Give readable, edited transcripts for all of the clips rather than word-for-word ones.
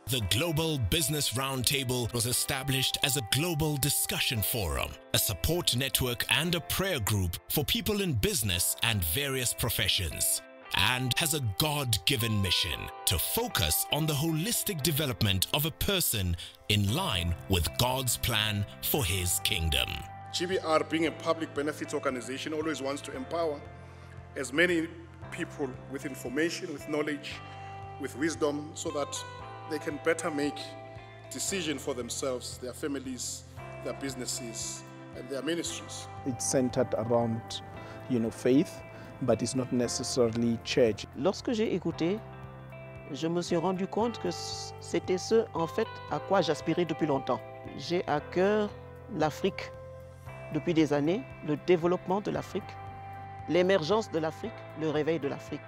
The Global Business Roundtable was established as a global discussion forum, a support network and a prayer group for people in business and various professions, and has a God-given mission to focus on the holistic development of a person in line with God's plan for His kingdom. GBR, being a public benefits organization, always wants to empower as many people with information, with knowledge, with wisdom, so that they can better make decisions for themselves, their families, their businesses, and their ministries. It's centered around, faith, but it's not necessarily church. Lorsque j'ai écouté, je me suis rendu compte que c'était ce, en fait, à quoi j'aspirais depuis longtemps. J'ai à cœur l'Afrique depuis des années, le développement de l'Afrique, l'émergence de l'Afrique, le réveil de l'Afrique.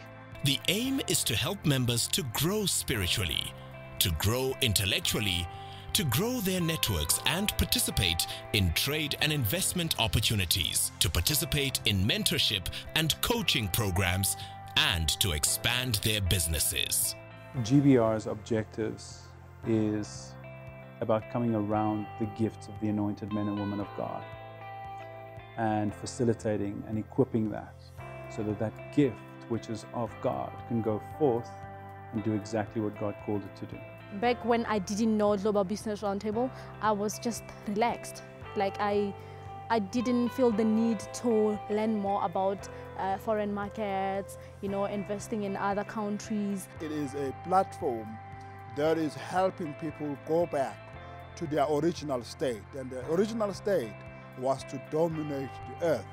The aim is to help members to grow spiritually, to grow intellectually, to grow their networks and participate in trade and investment opportunities, to participate in mentorship and coaching programs, and to expand their businesses. GBR's objectives is about coming around the gifts of the anointed men and women of God and facilitating and equipping that so that that gift, which is of God, can go forth and do exactly what God called it to do. Back when I didn't know Global Business Roundtable, I was just relaxed. Like I didn't feel the need to learn more about foreign markets, investing in other countries. It is a platform that is helping people go back to their original state. And the original state was to dominate the earth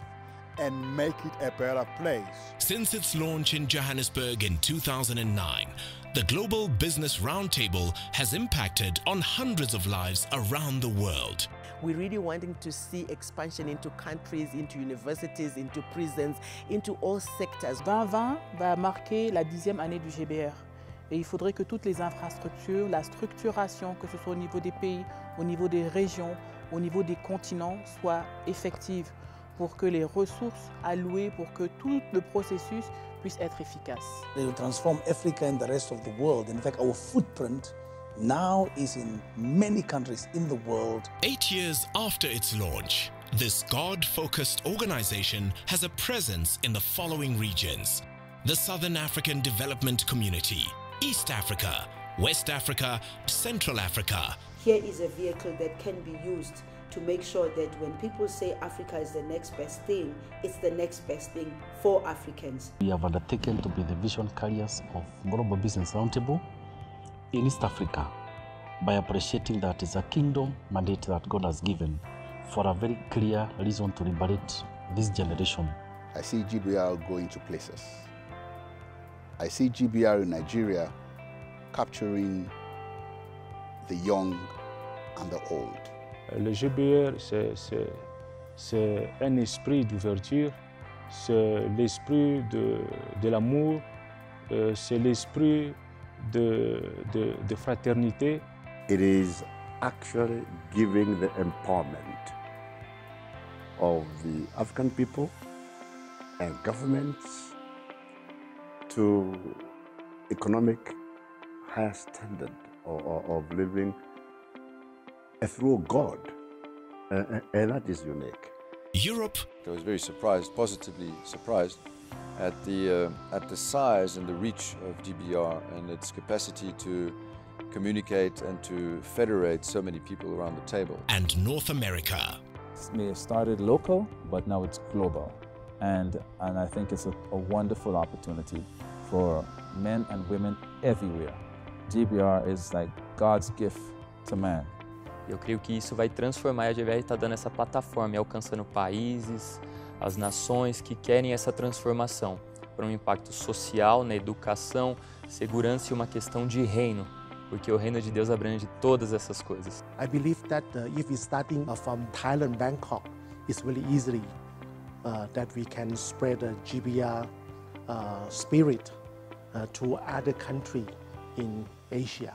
and make it a better place. Since its launch in Johannesburg in 2009, the Global Business Roundtable has impacted on hundreds of lives around the world. We're really wanting to see expansion into countries, into universities, into prisons, into all sectors. 2020 va marquer la 10e année du GBR. Et il faudrait que toutes les infrastructures, la structuration, que ce soit au niveau des pays, au niveau des régions, au niveau des continents, soient effectives pour que les ressources allouées, pour que tout le processus puisse être efficace. They will transform Africa and the rest of the world. In fact, our footprint now is in many countries in the world. 8 years after its launch, this God-focused organization has a presence in the following regions: the Southern African Development Community, East Africa, West Africa, Central Africa. Here is a vehicle that can be used to make sure that when people say Africa is the next best thing, it's the next best thing for Africans. We have undertaken to be the vision carriers of Global Business Roundtable in East Africa by appreciating that it's a kingdom mandate that God has given for a very clear reason to liberate this generation. I see GBR going to places. I see GBR in Nigeria capturing the young and the old. Le GBR, c'est un esprit d'ouverture, c'est l'esprit de l'amour, c'est l'esprit de fraternité. It is actually giving the empowerment of the African people and governments to economic higher standard of living through God, and that is unique. Europe. I was very surprised, positively surprised, at the size and the reach of GBR and its capacity to communicate and to federate so many people around the table. And North America. It may have started local, but now it's global, and I think it's a wonderful opportunity for men and women everywhere. GBR is like God's gift to man. Eu creio que isso vai transformar, e a GBR está dando essa plataforma e alcançando países, as nações que querem essa transformação para um impacto social, na educação, segurança e uma questão de reino, porque o reino de Deus abrange todas essas coisas. I believe that if we're starting from Thailand, Bangkok, it's really easily that we can spread the GBR spirit to other countries in Asia.